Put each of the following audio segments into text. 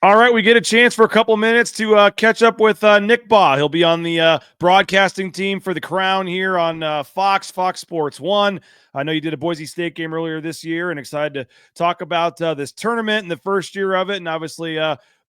All right, we get a chance for a couple minutes to catch up with Nick Bahe. He'll be on the broadcasting team for the Crown here on Fox Sports 1. I know you did a Boise State game earlier this year, and excited to talk about this tournament and the first year of it, and obviously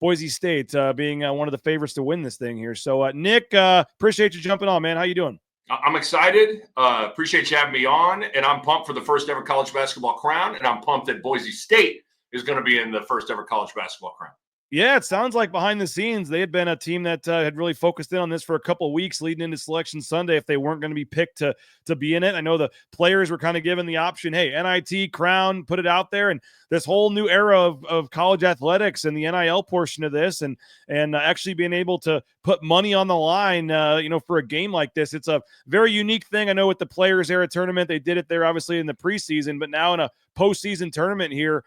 Boise State being one of the favorites to win this thing here. So, Nick, appreciate you jumping on, man. How you doing? I'm excited. Appreciate you having me on, and I'm pumped for the first ever college basketball crown, and I'm pumped that Boise State is going to be in the first ever college basketball crown. Yeah, it sounds like behind the scenes, they had been a team that had really focused in on this for a couple of weeks leading into Selection Sunday if they weren't going to be picked to be in it. I know the players were kind of given the option, hey, NIT, Crown, put it out there. And this whole new era of college athletics and the NIL portion of this and actually being able to put money on the line, for a game like this. It's a very unique thing. I know with the Players Era tournament, they did it there obviously in the preseason, but now in a postseason tournament here,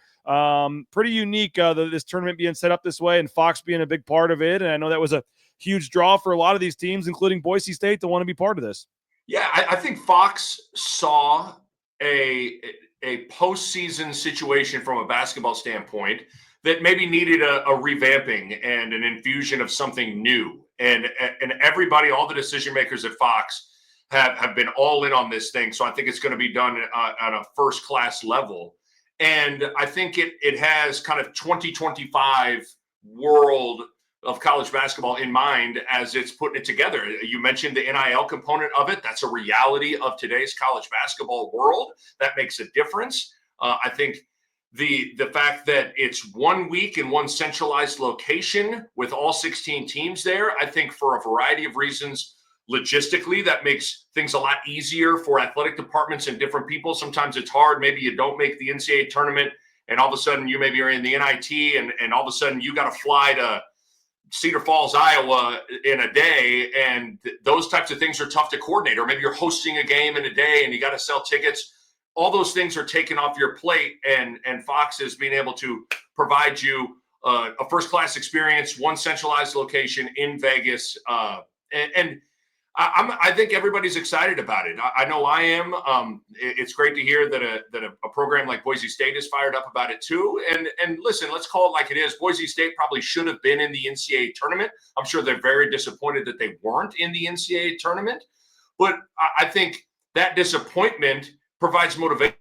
pretty unique this tournament being set up this way and Fox being a big part of it. And I know that was a huge draw for a lot of these teams, including Boise State, to want to be part of this. Yeah, I think Fox saw a postseason situation from a basketball standpoint that maybe needed a revamping and an infusion of something new. And everybody, all the decision makers at Fox have been all in on this thing. So I think it's going to be done on a first class level. And I think it has kind of 2025 world of college basketball in mind as it's putting it together. You mentioned the NIL component of it. That's a reality of today's college basketball world. That makes a difference. I think the fact that it's 1 week in one centralized location with all 16 teams there, I think for a variety of reasons, logistically, that makes things a lot easier for athletic departments and different people. Sometimes it's hard. Maybe you don't make the NCAA tournament and all of a sudden you maybe are in the NIT and all of a sudden you got to fly to Cedar Falls, Iowa in a day. And those types of things are tough to coordinate. Or maybe you're hosting a game in a day and you got to sell tickets. All those things are taken off your plate. And Fox is being able to provide you a first-class experience, one centralized location in Vegas. I think everybody's excited about it. I know I am. It's great to hear that a program like Boise State is fired up about it too. And listen, let's call it like it is. Boise State probably should have been in the NCAA tournament. I'm sure they're very disappointed that they weren't in the NCAA tournament. But I think that disappointment provides motivation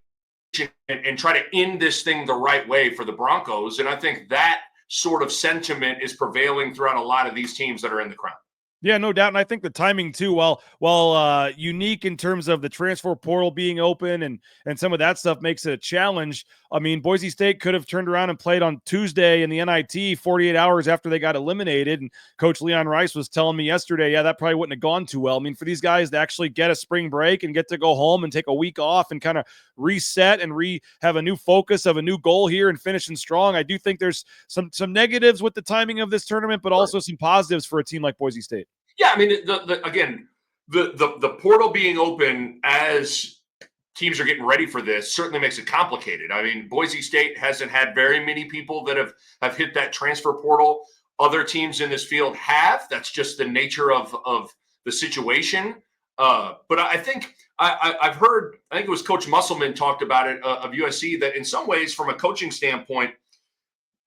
and try to end this thing the right way for the Broncos. And I think that sort of sentiment is prevailing throughout a lot of these teams that are in the crown. Yeah, no doubt. And I think the timing too, while unique in terms of the transfer portal being open and some of that stuff makes it a challenge. I mean, Boise State could have turned around and played on Tuesday in the NIT 48 hours after they got eliminated. And Coach Leon Rice was telling me yesterday, yeah, that probably wouldn't have gone too well. I mean, for these guys to actually get a spring break and get to go home and take a week off and kind of reset and have a new focus of a new goal here and finishing strong. I do think there's some negatives with the timing of this tournament, but also some positives for a team like Boise State. Yeah, I mean, the portal being open as teams are getting ready for this certainly makes it complicated. I mean, Boise State hasn't had very many people that have hit that transfer portal. Other teams in this field have. That's just the nature of the situation. But I think I've heard, I think it was Coach Musselman talked about it of USC, that in some ways, from a coaching standpoint,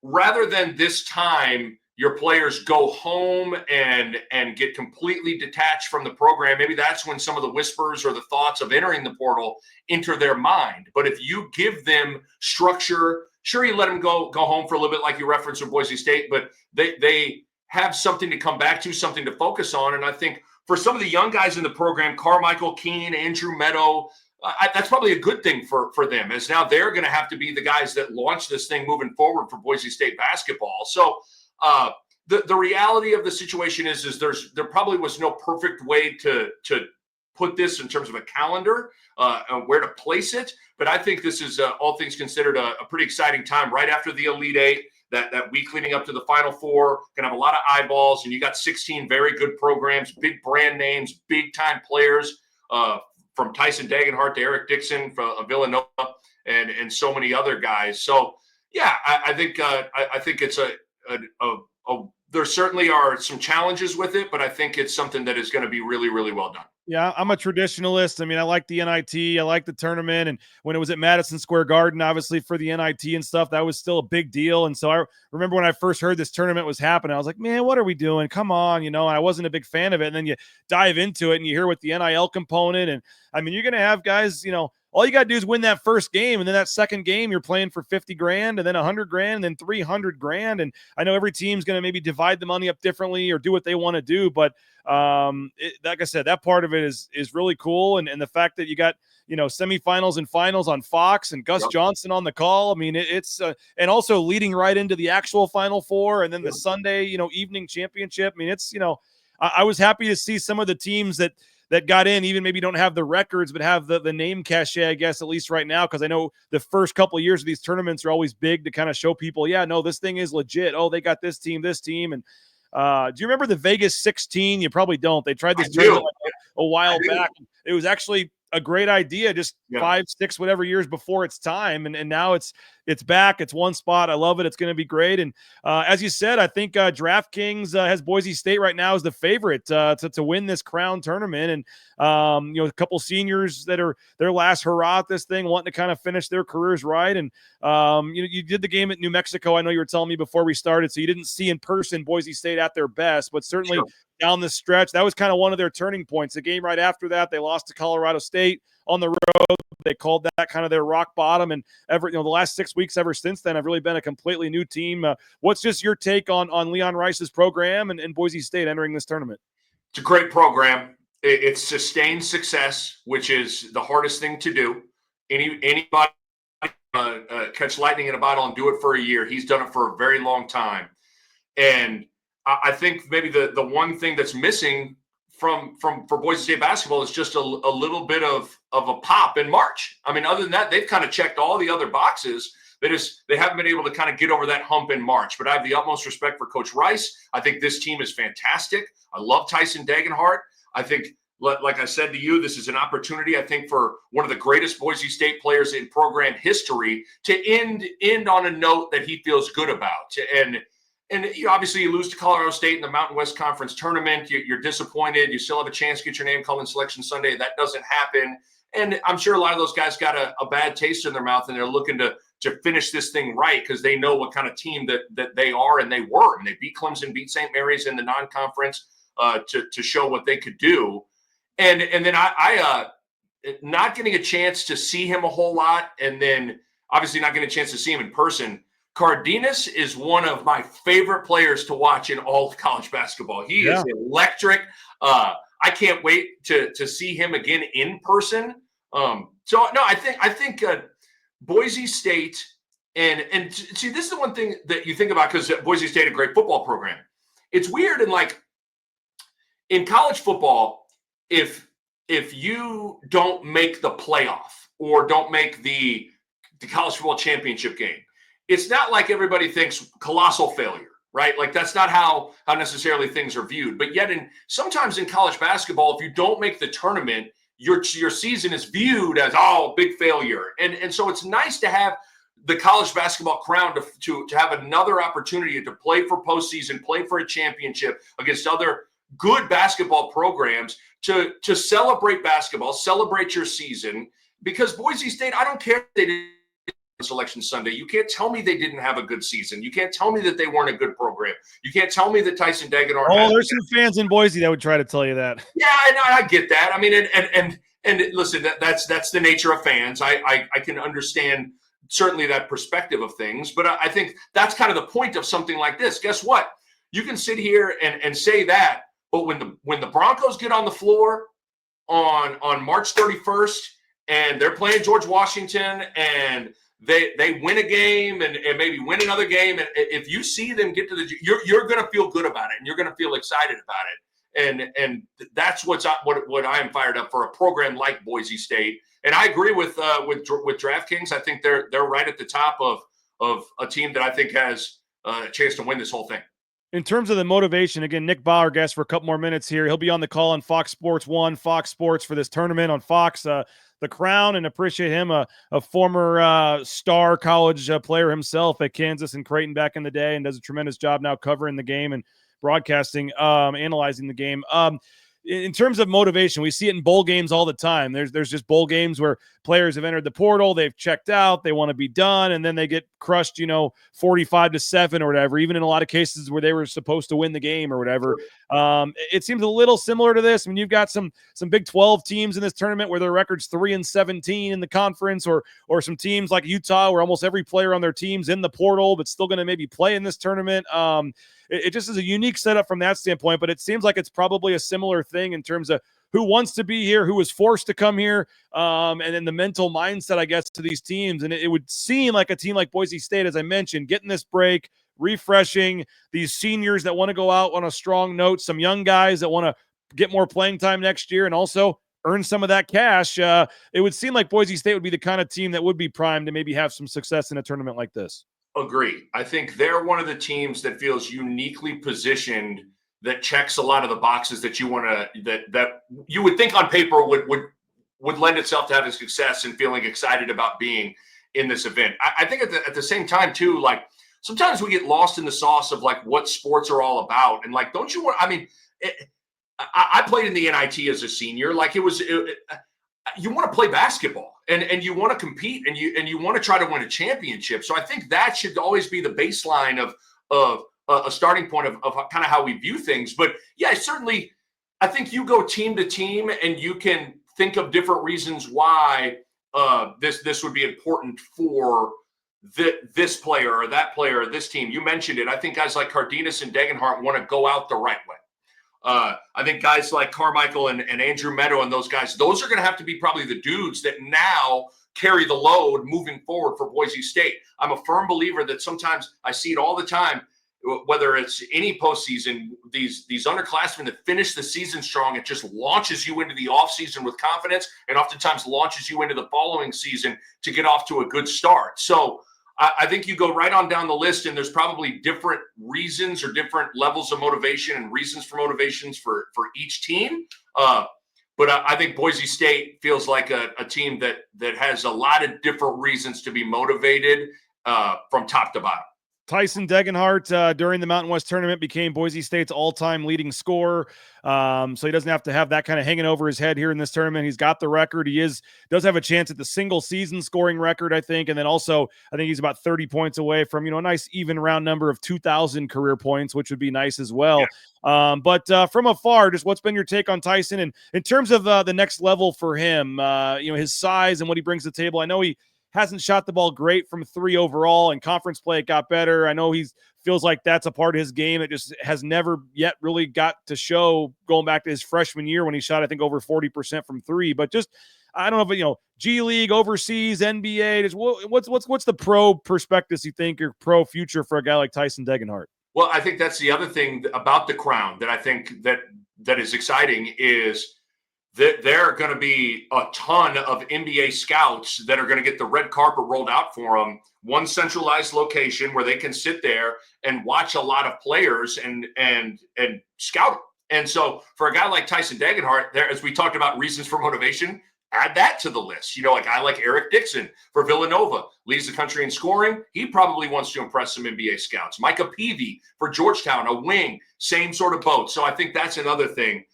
rather than this time your players go home and get completely detached from the program, maybe that's when some of the whispers or the thoughts of entering the portal enter their mind. But if you give them structure, sure, you let them go home for a little bit, like you referenced with Boise State, but they have something to come back to, something to focus on. And I think for some of the young guys in the program, Carmichael Keene, Andrew Meadow, that's probably a good thing for them, as now they're going to have to be the guys that launch this thing moving forward for Boise State basketball. So the reality of the situation is there probably was no perfect way to put this in terms of a calendar and where to place it. But I think this is, all things considered, a pretty exciting time right after the Elite Eight. That week leading up to the Final Four, going to have a lot of eyeballs, and you got 16 very good programs, big brand names, big time players, from Tyson Dagenhart to Eric Dixon from Villanova, and so many other guys. So yeah, I think it's there certainly are some challenges with it, but I think it's something that is going to be really, really well done. Yeah, I'm a traditionalist. I mean, I like the NIT. I like the tournament. And when it was at Madison Square Garden, obviously for the NIT and stuff, that was still a big deal. And so I remember when I first heard this tournament was happening, I was like, man, what are we doing? Come on, and I wasn't a big fan of it. And then you dive into it and you hear what the NIL component. And I mean, you're going to have guys, all you got to do is win that first game. And then that second game, you're playing for 50 grand and then 100 grand and then 300 grand. And I know every team's going to maybe divide the money up differently or do what they want to do. But like I said, that part of it is really cool. And the fact that you got, semifinals and finals on Fox and Gus Johnson on the call. I mean, it's and also leading right into the actual Final Four and then the Sunday, evening championship. I mean, it's, I was happy to see some of the teams that got in, even maybe don't have the records, but have the name cachet, I guess, at least right now. Cause I know the first couple of years of these tournaments are always big to kind of show people, yeah, no, this thing is legit. Oh, they got this team. And, do you remember the Vegas 16? You probably don't. They tried this tournament a while back. It was actually a great idea just 5, 6, whatever years before its time. And now it's back. It's one spot. I love it. It's going to be great. And as you said, I think DraftKings has Boise State right now as the favorite to win this crown tournament. And, a couple seniors that are their last hurrah at this thing, wanting to kind of finish their careers right. And, you did the game at New Mexico. I know you were telling me before we started, so you didn't see in person Boise State at their best, but certainly down the stretch, that was kind of one of their turning points. The game right after that, they lost to Colorado State on the road. They called that kind of their rock bottom. And the last 6 weeks ever since then have really been a completely new team. What's just your take on Leon Rice's program and Boise State entering this tournament? It's a great program. It's sustained success, which is the hardest thing to do. Anybody catch lightning in a bottle and do it for a year. He's done it for a very long time. And I think maybe the one thing that's missing for Boise State basketball is just a little bit of a pop in March. I mean, other than that, they've kind of checked all the other boxes. They haven't been able to kind of get over that hump in March. But I have the utmost respect for Coach Rice. I think this team is fantastic. I love Tyson Dagenhart. I think, like I said to you, this is an opportunity, I think, for one of the greatest Boise State players in program history to end on a note that he feels good about. And obviously you lose to Colorado State in the Mountain West Conference tournament. You're disappointed. You still have a chance to get your name called in Selection Sunday. That doesn't happen. And I'm sure a lot of those guys got a bad taste in their mouth, and they're looking to finish this thing right because they know what kind of team that they are and they were. And they beat Clemson, beat St. Mary's in the non-conference to show what they could do. And then I not getting a chance to see him a whole lot, and then obviously not getting a chance to see him in person. Cardenas is one of my favorite players to watch in all of college basketball. He is electric. I can't wait to see him again in person. I think Boise State and see, this is the one thing that you think about because Boise State a great football program. It's weird in college football, if you don't make the playoff or don't make the college football championship game, it's not like everybody thinks colossal failure, right? Like that's not how necessarily things are viewed. But yet sometimes in college basketball, if you don't make the tournament, your season is viewed as, big failure. And so it's nice to have the college basketball crown to have another opportunity to play for postseason, play for a championship against other good basketball programs to celebrate basketball, celebrate your season. Because Boise State, I don't care if they didn't Selection Sunday. You can't tell me they didn't have a good season. You can't tell me that they weren't a good program. You can't tell me that Tyson Dagenhart. There's some fans in Boise that would try to tell you that. Yeah, and I get that. I mean, and listen, that's the nature of fans. I can understand certainly that perspective of things, but I think that's kind of the point of something like this. Guess what? You can sit here and say that, but when the Broncos get on the floor on March 31st and they're playing George Washington and they win a game and maybe win another game. And if you see them get to you're going to feel good about it and you're going to feel excited about it. And that's what I am fired up for a program like Boise State. And I agree with DraftKings. I think they're right at the top of a team that I think has a chance to win this whole thing. In terms of the motivation, again, Nick Bahe, our guest for a couple more minutes here. He'll be on the call on Fox Sports 1, Fox Sports for this tournament on Fox. The Crown, and appreciate him, a former star college player himself at Kansas and Creighton back in the day, and does a tremendous job now covering the game and broadcasting, analyzing the game. in terms of motivation, we see it in bowl games all the time. There's just bowl games where players have entered the portal, they've checked out, they want to be done, and then they get crushed, 45-7 or whatever, even in a lot of cases where they were supposed to win the game or whatever. It seems a little similar to this. I mean, you've got some Big 12 teams in this tournament where their record's 3-17 in the conference, or some teams like Utah where almost every player on their team's in the portal but still going to maybe play in this tournament. It just is a unique setup from that standpoint, but it seems like it's probably a similar thing in terms of who wants to be here, who was forced to come here, and then the mental mindset, I guess, to these teams. And it would seem like a team like Boise State, as I mentioned, getting this break, refreshing, these seniors that want to go out on a strong note, some young guys that want to get more playing time next year and also earn some of that cash. It would seem like Boise State would be the kind of team that would be primed to maybe have some success in a tournament like this. Agree. I think they're one of the teams that feels uniquely positioned, that checks a lot of the boxes that you want to, that you would think on paper would lend itself to having success and feeling excited about being in this event. I think at the same time too, like sometimes we get lost in the sauce of like what sports are all about, and like, don't you want? I mean, I played in the NIT as a senior. Like you want to play basketball and you want to compete and you want to try to win a championship. So I think that should always be the baseline of a starting point of kind of how we view things. But yeah, certainly I think you go team to team and you can think of different reasons why this would be important for this player or that player or this team. You mentioned it. I think guys like Cardenas and Degenhart want to go out the right way. I think guys like Carmichael and Andrew Meadow and those guys, those are going to have to be probably the dudes that now carry the load moving forward for Boise State. I'm a firm believer that sometimes I see it all the time, whether it's any postseason, these underclassmen that finish the season strong, it just launches you into the offseason with confidence and oftentimes launches you into the following season to get off to a good start. So I think you go right on down the list, and there's probably different reasons or different levels of motivation and reasons for motivations for each team. But I think Boise State feels like a team that has a lot of different reasons to be motivated from top to bottom. Tyson Degenhart during the Mountain West tournament became Boise State's all-time leading scorer. So he doesn't have to have that kind of hanging over his head here in this tournament. He's got the record. He does have a chance at the single season scoring record, I think. And then also, I think he's about 30 points away from, a nice even round number of 2,000 career points, which would be nice as well. Yeah. But from afar, just what's been your take on Tyson? And in terms of the next level for him, his size and what he brings to the table, I know he hasn't shot the ball great from three overall, and conference play it got better. I know he feels like that's a part of his game. It just has never yet really got to show going back to his freshman year when he shot, I think, over 40% from three. But just, I don't know if, G League, overseas, NBA, just what's the pro perspectives you think, or pro future for a guy like Tyson Degenhart? Well, I think that's the other thing about the Crown that I think that is exciting is that there are going to be a ton of NBA scouts that are going to get the red carpet rolled out for them. One centralized location where they can sit there and watch a lot of players and scout them. And so for a guy like Tyson Degenhart, there, as we talked about reasons for motivation, add that to the list. A guy like Eric Dixon for Villanova, leads the country in scoring. He probably wants to impress some NBA scouts. Micah Peavy for Georgetown, a wing, same sort of boat. So I think that's another thing.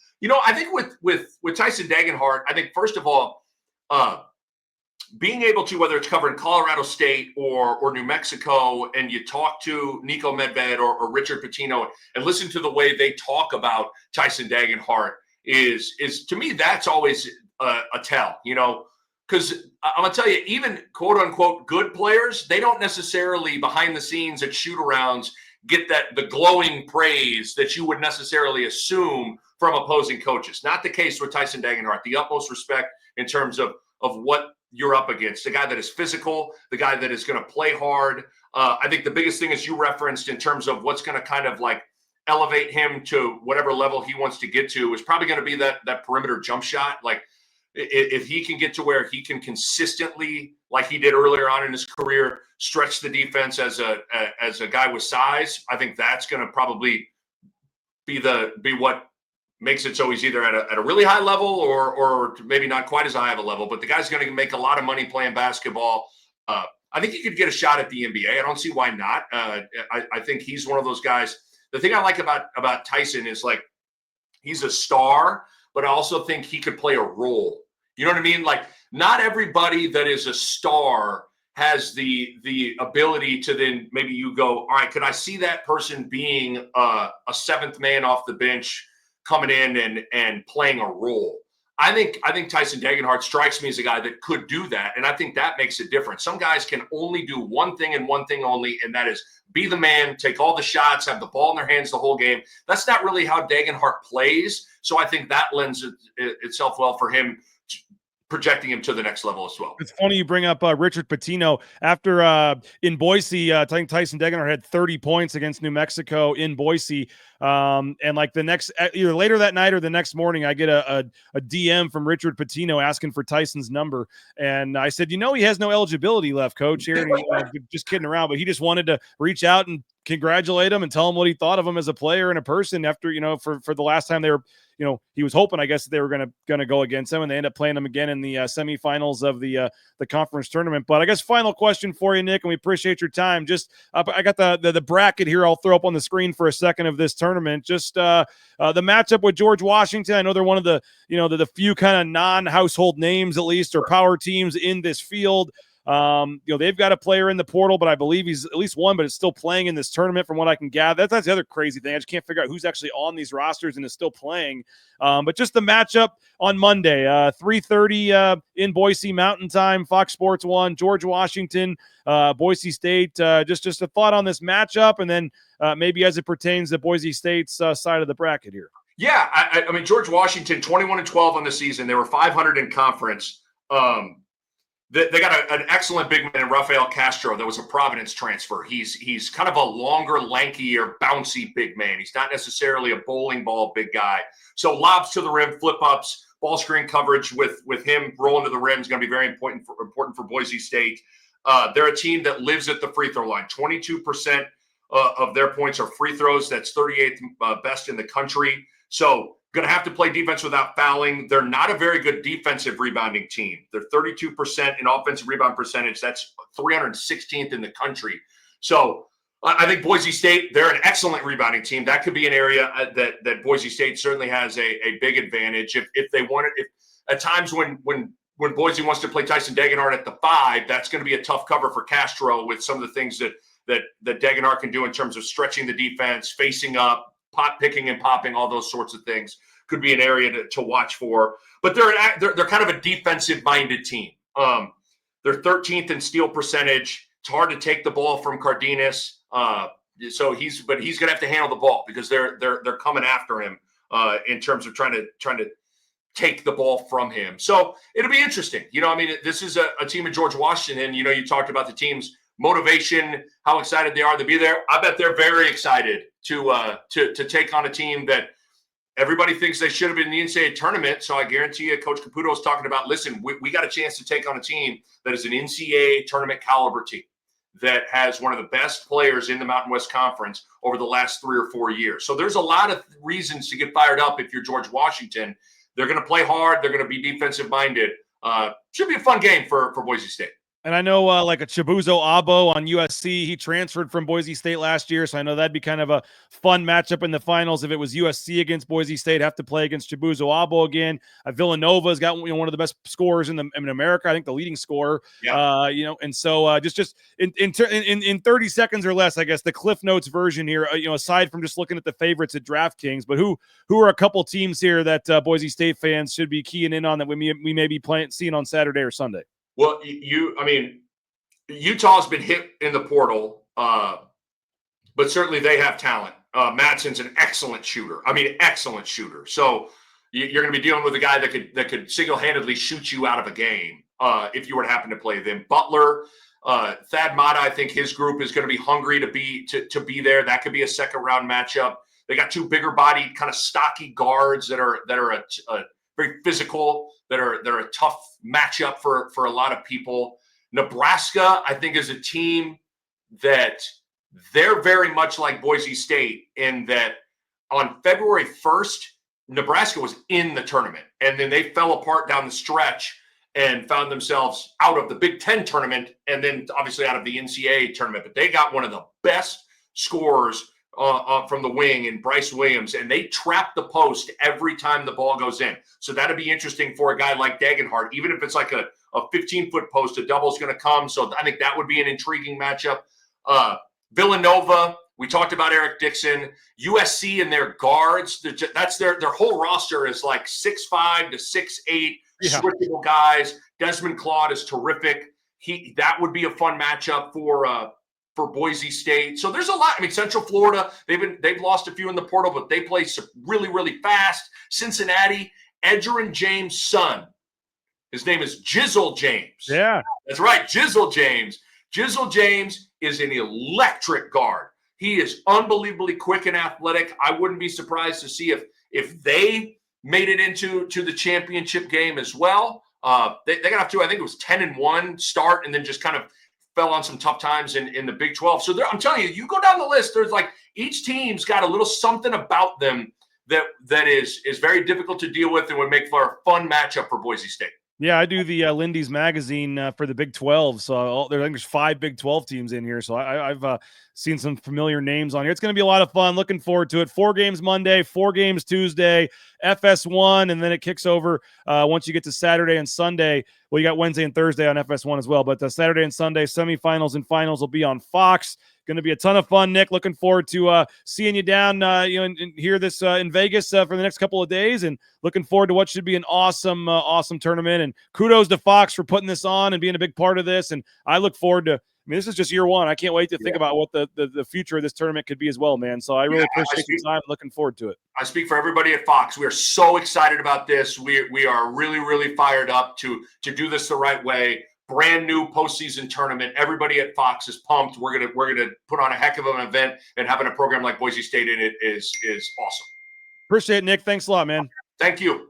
I think with Tyson Degenhart, I think first of all, being able to, whether it's covering Colorado State or New Mexico, and you talk to Nico Medved or Richard Pitino and listen to the way they talk about Tyson Degenhart is to me, that's always a tell, because I'm gonna tell you, even quote unquote good players, they don't necessarily behind the scenes at shoot-arounds get the glowing praise that you would necessarily assume from opposing coaches. Not the case with Tyson Degenhart. The utmost respect in terms of what you're up against. The guy that is physical, the guy that is going to play hard. I think the biggest thing, as you referenced, in terms of what's going to kind of like elevate him to whatever level he wants to get to, is probably going to be that perimeter jump shot. Like if he can get to where he can consistently, like he did earlier on in his career, stretch the defense as a guy with size, I think that's going to probably be what makes it so he's either at a really high level or maybe not quite as high of a level, but the guy's going to make a lot of money playing basketball. I think he could get a shot at the NBA. I don't see why not. I think he's one of those guys. The thing I like about Tyson is, like, he's a star, but I also think he could play a role. You know what I mean? Like, not everybody that is a star has the ability to then maybe you go, all right, could I see that person being a seventh man off the bench coming in and playing a role? I think Tyson Degenhart strikes me as a guy that could do that, and I think that makes a difference. Some guys can only do one thing and one thing only, and that is be the man, take all the shots, have the ball in their hands the whole game. That's not really how Degenhart plays, so I think that lends itself well for him, projecting him to the next level as well. It's funny you bring up Richard Pitino. After in Boise, I think Tyson Degenhart had 30 points against New Mexico in Boise. And like the next, either later that night or the next morning, I get a DM from Richard Pitino asking for Tyson's number. And I said, he has no eligibility left, coach, here. And just kidding around, but he just wanted to reach out and congratulate him and tell him what he thought of him as a player and a person after, for the last time they were, he was hoping, I guess, that they were going to go against him, and they end up playing him again in the semifinals of the conference tournament. But I guess final question for you, Nick, and we appreciate your time. Just I got the bracket here. I'll throw up on the screen for a second of this tournament. Just the matchup with George Washington. I know they're one of the the few kind of non-household names, at least, or power teams in this field. They've got a player in the portal, but I believe he's at least one, but it's still playing in this tournament from what I can gather. That's the other crazy thing. I just can't figure out who's actually on these rosters and is still playing. But just the matchup on Monday, 3:30 in Boise Mountain Time, Fox Sports 1, George Washington, Boise State. Just a thought on this matchup, and then maybe as it pertains to Boise State's side of the bracket here. Yeah, I mean, George Washington, 21-12 on the season. They were 500 in conference. They got an excellent big man in Rafael Castro that was a Providence transfer. He's kind of a longer, lankier, bouncy big man. He's not necessarily a bowling ball big guy. So lobs to the rim, flip-ups, ball screen coverage with him rolling to the rim is going to be very important for Boise State. They're a team that lives at the free throw line. 22% of their points are free throws. That's 38th best in the country. So going to have to play defense without fouling. They're not a very good defensive rebounding team. They're 32% in offensive rebound percentage. That's 316th in the country. So I think Boise State, they're an excellent rebounding team. That could be an area that Boise State certainly has a big advantage. If they want it, if at times when Boise wants to play Tyson Degenhart at the 5, that's going to be a tough cover for Castro with some of the things that Degenhart can do in terms of stretching the defense, facing up, pot picking and popping, all those sorts of things could be an area to watch for. But they're kind of a defensive-minded team. They're 13th in steal percentage. It's hard to take the ball from Cardenas. So he's going to have to handle the ball because they're coming after him in terms of trying to take the ball from him. So it'll be interesting. This is a team of George Washington. You talked about the team's motivation, how excited they are to be there. I bet they're very excited to take on a team that everybody thinks they should have been in the NCAA tournament. So I guarantee you, Coach Caputo is talking about, listen, we got a chance to take on a team that is an NCAA tournament caliber team that has one of the best players in the Mountain West Conference over the last 3 or 4 years. So there's a lot of reasons to get fired up if you're George Washington. They're going to play hard. They're going to be defensive minded. Should be a fun game for Boise State. And I know like a Chibuzo Abo on USC, he transferred from Boise State last year, so I know that'd be kind of a fun matchup in the finals. If it was USC against Boise State, have to play against Chibuzo Abo again. Villanova's got one of the best scorers in America, I think the leading scorer. Yeah. And so just in 30 seconds or less, I guess the Cliff Notes version here. Aside from just looking at the favorites at DraftKings, but who are a couple teams here that Boise State fans should be keying in on that we may be seeing on Saturday or Sunday? Well, Utah's been hit in the portal, but certainly they have talent. Madsen's an excellent shooter. Excellent shooter. So you're going to be dealing with a guy that could single-handedly shoot you out of a game if you were to happen to play them. Butler, Thad Matta, I think his group is going to be hungry to be there. That could be a second-round matchup. They got 2 bigger-bodied, kind of stocky guards that are very physical, that are a tough matchup for a lot of people. Nebraska, I think, is a team that they're very much like Boise State in that on February 1st, Nebraska was in the tournament, and then they fell apart down the stretch and found themselves out of the Big Ten tournament and then obviously out of the NCAA tournament. But they got one of the best scorers from the wing and Bryce Williams, and they trap the post every time the ball goes in. So that'd be interesting for a guy like Dagenhart. Even if it's like a 15-foot post, a double's going to come. So I think that would be an intriguing matchup. Villanova, we talked about Eric Dixon. USC and their guards, that's their whole roster is like 6'5" to 6'8", switchable guys. Desmond Claude is terrific. That would be a fun matchup for Boise State. So there's a lot. I mean, Central Florida, they've lost a few in the portal, but they play really, really fast. Cincinnati, Edgerrin James' son. His name is Jizzle James. Yeah. That's right, Jizzle James. Jizzle James is an electric guard. He is unbelievably quick and athletic. I wouldn't be surprised to see if they made it into the championship game as well. They got off to, I think it was 10-1 start, and then just kind of fell on some tough times in the Big 12. So I'm telling you, you go down the list, there's like each team's got a little something about them that is very difficult to deal with and would make for a fun matchup for Boise State. Yeah, I do the Lindy's magazine for the Big 12. So I think there's 5 Big 12 teams in here. So I've seen some familiar names on here. It's going to be a lot of fun. Looking forward to it. 4 games Monday, 4 games Tuesday, FS1, and then it kicks over once you get to Saturday and Sunday. Well, you got Wednesday and Thursday on FS1 as well. But the Saturday and Sunday semifinals and finals will be on Fox. Going to be a ton of fun, Nick. Looking forward to seeing you down, and hear this in Vegas for the next couple of days, and looking forward to what should be an awesome, awesome tournament. And kudos to Fox for putting this on and being a big part of this. And I look forward to. I mean, this is just year one. I can't wait to think about what the future of this tournament could be as well, man. So I really appreciate your time. Looking forward to it. I speak for everybody at Fox. We are so excited about this. We are really, really fired up to do this the right way. Brand new postseason tournament. Everybody at Fox is pumped. We're gonna put on a heck of an event, and having a program like Boise State in it is awesome. Appreciate it, Nick. Thanks a lot, man. Thank you.